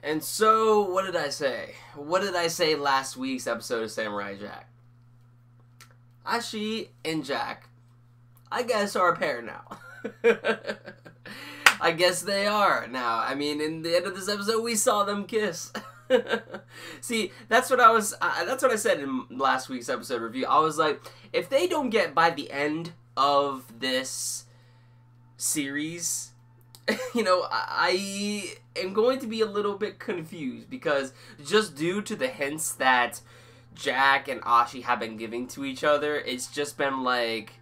And so, what did I say? What did I say last week's episode of Samurai Jack? Ashi and Jack, I guess, are a pair now. I guess they are now. I mean, in the end of this episode, we saw them kiss. See, that's what I said in last week's episode review. I was like, if they don't get by the end of this series, you know, I am going to be a little bit confused, because just due to the hints that Jack and Ashi have been giving to each other, it's just been like,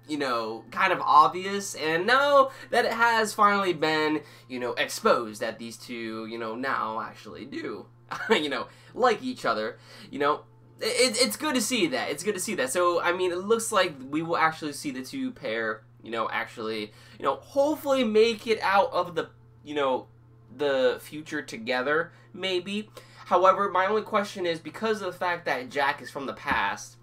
you know, kind of obvious. And now that it has finally been, you know, exposed that these two, you know, now actually do, you know, like each other, you know, it's good to see that. It's good to see that. So, I mean, it looks like we will actually see the two pair, you know, actually, you know, hopefully make it out of the, you know, the future together, maybe. However, my only question is, because of the fact that Jack is from the past,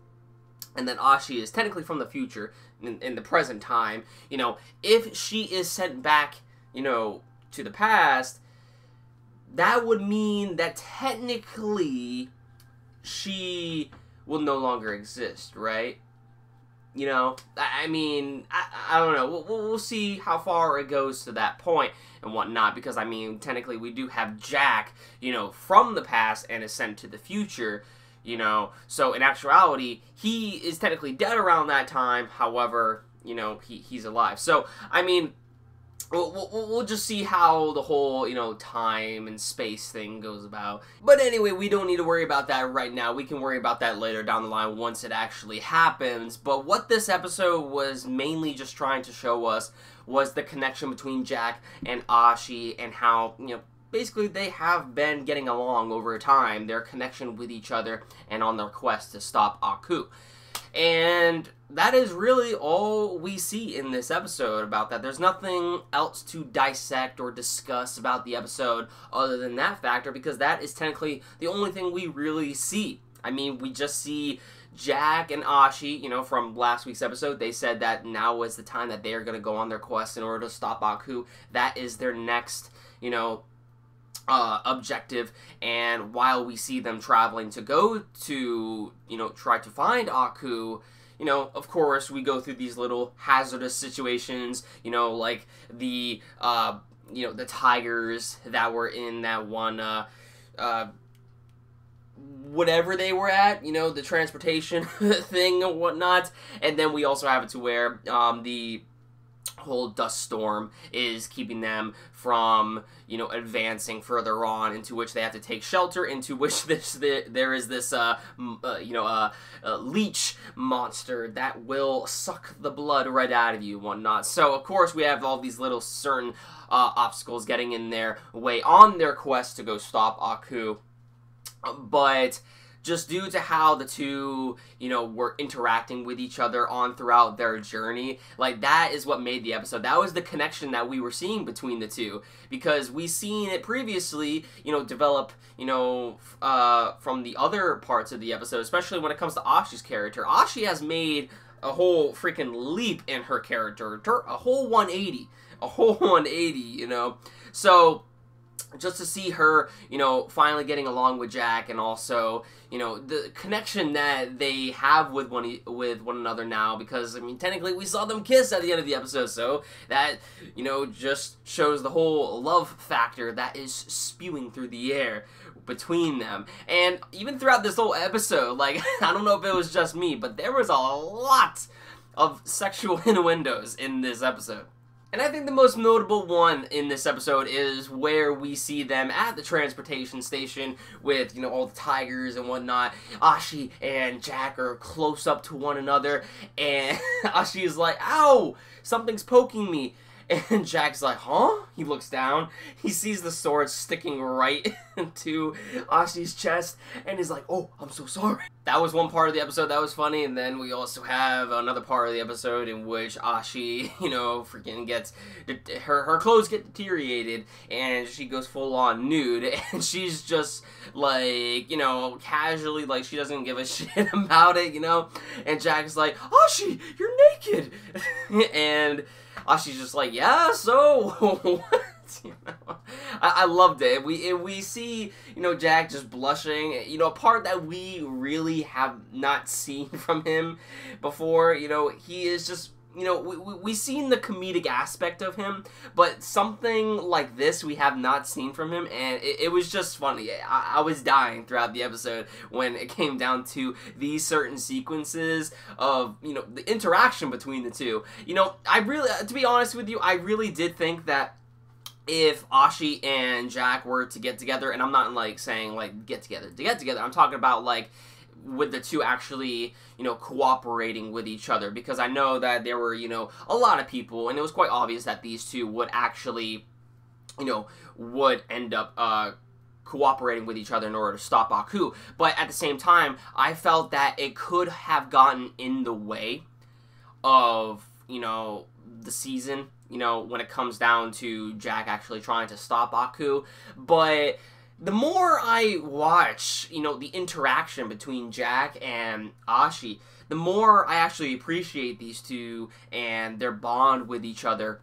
and then Ashi is technically from the future, in the present time, you know, if she is sent back, you know, to the past, that would mean that technically she will no longer exist, right? You know, I mean, I don't know. We'll see how far it goes to that point and whatnot, because, I mean, technically we do have Jack, you know, from the past and is sent to the future, you know. So, in actuality, he is technically dead around that time. However, you know, he's alive. So, I mean, we'll just see how the whole, you know, time and space thing goes about. But anyway, we don't need to worry about that right now. We can worry about that later down the line once it actually happens. But what this episode was mainly just trying to show us was the connection between Jack and Ashi, and how, you know, basically they have been getting along over time, their connection with each other, and on their quest to stop Aku. And that is really all we see in this episode about that. There's nothing else to dissect or discuss about the episode other than that factor, because that is technically the only thing we really see. I mean, we just see Jack and Ashi, you know, from last week's episode. They said that now is the time that they are going to go on their quest in order to stop Aku. That is their next, you know, objective. And while we see them traveling to go to, you know, try to find Aku, you know, of course, we go through these little hazardous situations, you know, like the, you know, the tigers that were in that one, whatever they were at, you know, the transportation thing and whatnot. And then we also have it to where, the whole dust storm is keeping them from, you know, advancing further on, into which they have to take shelter, into which there is this, you know, leech monster that will suck the blood right out of you and whatnot. So, of course, we have all these little certain obstacles getting in their way on their quest to go stop Aku. But just due to how the two, you know, were interacting with each other on throughout their journey, like, that is what made the episode. That was the connection that we were seeing between the two, because we seen it previously, you know, develop, you know, from the other parts of the episode, especially when it comes to Ashi's character. Ashi has made a whole freaking leap in her character, a whole 180, you know. So just to see her, you know, finally getting along with Jack, and also, you know, the connection that they have with one another now, because, I mean, technically we saw them kiss at the end of the episode, so that, you know, just shows the whole love factor that is spewing through the air between them. And even throughout this whole episode, like, I don't know if it was just me, but there was a lot of sexual innuendos in this episode. And I think the most notable one in this episode is where we see them at the transportation station with, you know, all the tigers and whatnot. Ashi and Jack are close up to one another, and Ashi is like, "Ow! Something's poking me." And Jack's like, huh? He looks down, he sees the sword sticking right to Ashi's chest, and he's like, oh, I'm so sorry. That was one part of the episode that was funny, and then we also have another part of the episode in which Ashi, you know, freaking gets, her clothes get deteriorated, and she goes full on nude, and she's just, like, you know, casually, like, she doesn't give a shit about it, you know, and Jack's like, Ashi, you're naked, and Ashi's just like, yeah, so, what? You know, I loved it. We see, you know, Jack just blushing. You know, a part that we really have not seen from him before. You know, he is just. You know, we've seen the comedic aspect of him, but something like this we have not seen from him, and it was just funny. I was dying throughout the episode when it came down to these certain sequences of, you know, the interaction between the two. You know, I really, to be honest with you, I really did think that if Ashi and Jack were to get together, and I'm not, like, saying, like, get together, I'm talking about, like, with the two actually, you know, cooperating with each other, because I know that there were, you know, a lot of people, and it was quite obvious that these two would actually, you know, would end up, cooperating with each other in order to stop Aku, but at the same time, I felt that it could have gotten in the way of, you know, the season, you know, when it comes down to Jack actually trying to stop Aku, but the more I watch, you know, the interaction between Jack and Ashi, the more I actually appreciate these two and their bond with each other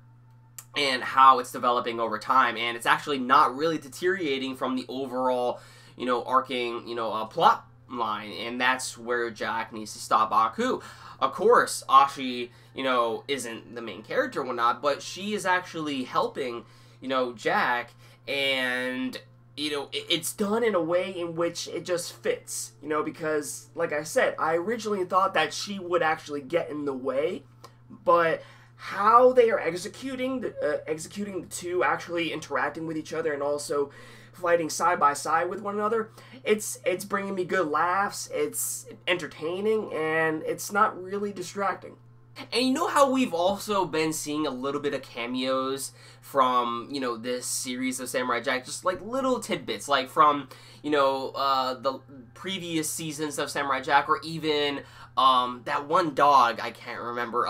and how it's developing over time. And it's actually not really deteriorating from the overall, you know, arcing, you know, plot line. And that's where Jack needs to stop Aku. Of course, Ashi, you know, isn't the main character or whatnot, but she is actually helping, you know, Jack, and you know, it's done in a way in which it just fits, you know, because, like I said, I originally thought that she would actually get in the way, but how they are executing the two actually interacting with each other and also fighting side by side with one another, it's bringing me good laughs, it's entertaining, and it's not really distracting. And you know how we've also been seeing a little bit of cameos from, you know, this series of Samurai Jack, just like little tidbits, like from, you know, the previous seasons of Samurai Jack, or even that one dog, I can't remember,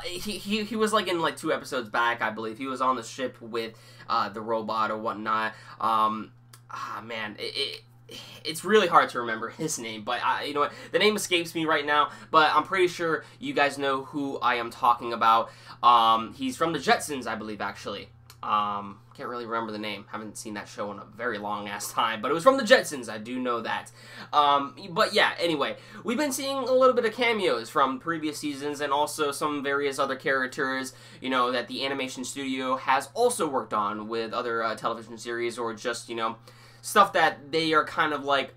he was like in like 2 episodes back, I believe. He was on the ship with the robot or whatnot. Man, it's really hard to remember his name, but you know what, the name escapes me right now, but I'm pretty sure you guys know who I am talking about. He's from the Jetsons, I believe, actually. Can't really remember the name. Haven't seen that show in a very long ass time, but it was from the Jetsons, I do know that. But yeah, anyway, we've been seeing a little bit of cameos from previous seasons, and also some various other characters, you know, that the animation studio has also worked on with other television series, or just, you know, stuff that they are kind of like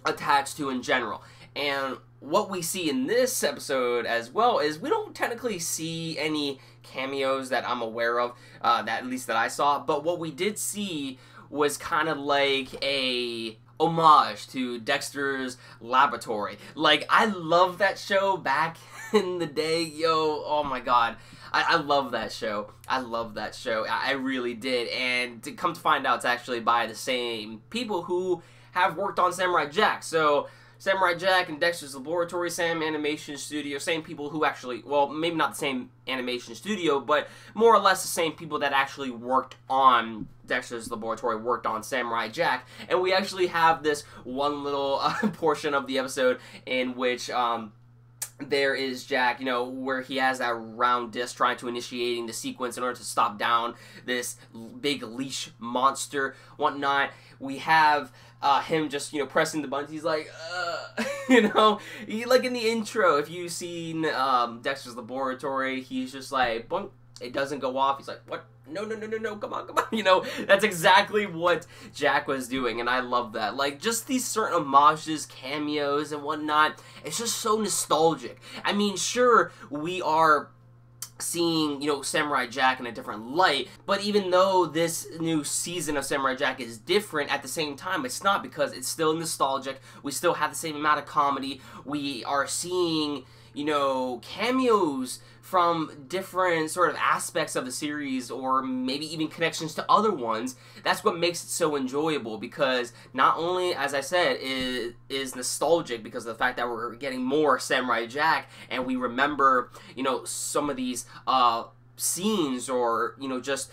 attached to in general. And what we see in this episode as well is we don't technically see any cameos that I'm aware of, that at least that I saw, but what we did see was kind of like a homage to Dexter's Laboratory. Like, I love that show back in the day, yo, oh my god. I love that show. I love that show. I really did. And to come to find out, it's actually by the same people who have worked on Samurai Jack. So, Samurai Jack and Dexter's Laboratory, same animation studio, same people who actually, well, maybe not the same animation studio, but more or less the same people that actually worked on Dexter's Laboratory, worked on Samurai Jack. And we actually have this one little portion of the episode in which, there is Jack, you know, where he has that round disc trying to initiating the sequence in order to stop down this big leash monster, whatnot. We have him just, you know, pressing the buttons. He's like, you know, like in the intro, if you've seen Dexter's Laboratory, he's just like, boink, it doesn't go off. He's like, what? No, come on. You know, that's exactly what Jack was doing, and I love that. Like, just these certain homages, cameos, and whatnot, it's just so nostalgic. I mean, sure, we are seeing, you know, Samurai Jack in a different light, but even though this new season of Samurai Jack is different, at the same time, it's not, because it's still nostalgic. We still have the same amount of comedy. We are seeing, you know, cameos from different sort of aspects of the series, or maybe even connections to other ones. That's what makes it so enjoyable, because not only, as I said, is nostalgic because of the fact that we're getting more Samurai Jack, and we remember, you know, some of these scenes, or, you know, just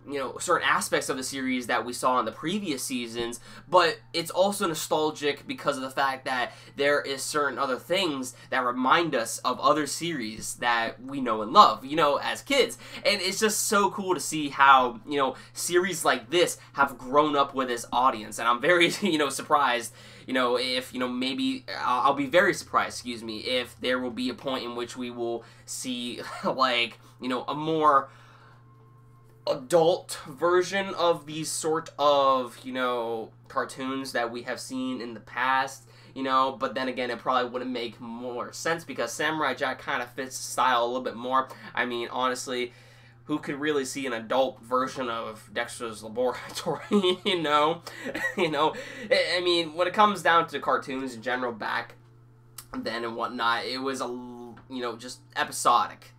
you know, certain aspects of the series that we saw in the previous seasons, but it's also nostalgic because of the fact that there is certain other things that remind us of other series that we know and love, you know, as kids. And it's just so cool to see how, you know, series like this have grown up with its audience. And I'm very, you know, surprised, you know, if, you know, maybe, I'll be very surprised, excuse me, if there will be a point in which we will see, like, you know, a more adult version of these sort of, you know, cartoons that we have seen in the past, you know, but then again, it probably wouldn't make more sense because Samurai Jack kind of fits the style a little bit more. I mean, honestly, who could really see an adult version of Dexter's Laboratory, you know? You know, I mean, when it comes down to cartoons in general back then and whatnot, it was you know, just episodic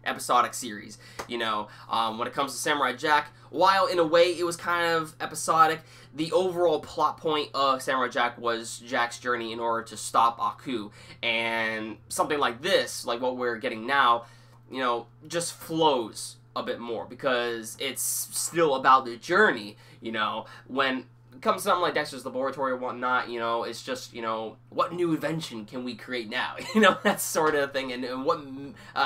series, you know. When it comes to Samurai Jack, while in a way it was kind of episodic, the overall plot point of Samurai Jack was Jack's journey in order to stop Aku, and something like this, like what we're getting now, you know, just flows a bit more because it's still about the journey, you know. When it comes to something like Dexter's Laboratory or whatnot, you know, it's just, you know, what new invention can we create now? You know, that sort of thing, and what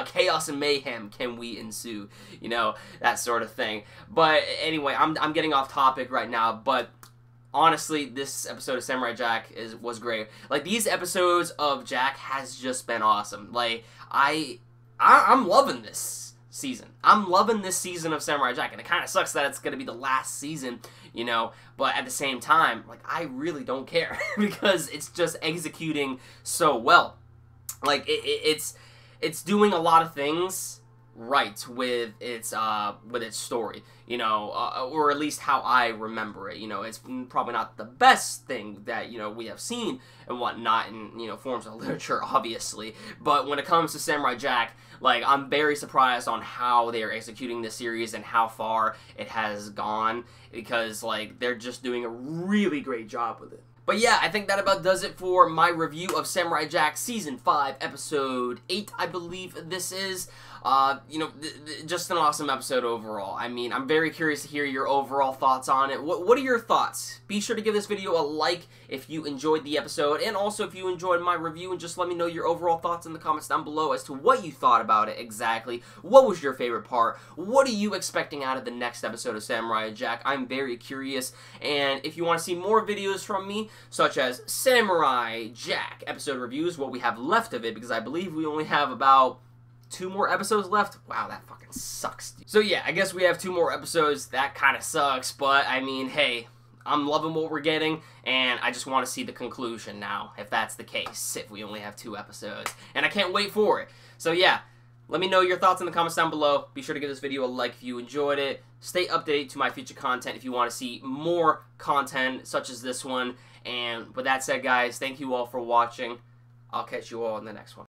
chaos and mayhem can we ensue? You know, that sort of thing. But anyway, I'm getting off topic right now, but honestly, this episode of Samurai Jack was great. Like, these episodes of Jack has just been awesome. Like, I'm loving this season. I'm loving this season of Samurai Jack, and it kind of sucks that it's going to be the last season, you know, but at the same time, like, I really don't care because it's just executing so well. Like, it's doing a lot of things right with its story, you know, or at least how I remember it. You know, it's probably not the best thing that, you know, we have seen and whatnot in, you know, forms of literature, obviously, but when it comes to Samurai Jack, like, I'm very surprised on how they are executing this series and how far it has gone, because, like, they're just doing a really great job with it. But yeah, I think that about does it for my review of Samurai Jack Season 5, Episode 8, I believe this is. You know, just an awesome episode overall. I mean, I'm very curious to hear your overall thoughts on it. What are your thoughts? Be sure to give this video a like if you enjoyed the episode, and also if you enjoyed my review, and just let me know your overall thoughts in the comments down below as to what you thought about it exactly. What was your favorite part? What are you expecting out of the next episode of Samurai Jack? I'm very curious, and if you want to see more videos from me, such as Samurai Jack episode reviews, what we have left of it, because I believe we only have about 2 more episodes left. Wow, that fucking sucks, dude. So yeah, I guess we have 2 more episodes. That kind of sucks, but I mean, hey, I'm loving what we're getting, and I just want to see the conclusion now, if that's the case, if we only have 2 episodes. And I can't wait for it. So yeah, let me know your thoughts in the comments down below. Be sure to give this video a like if you enjoyed it. Stay updated to my future content if you want to see more content such as this one. And with that said, guys, thank you all for watching. I'll catch you all in the next one.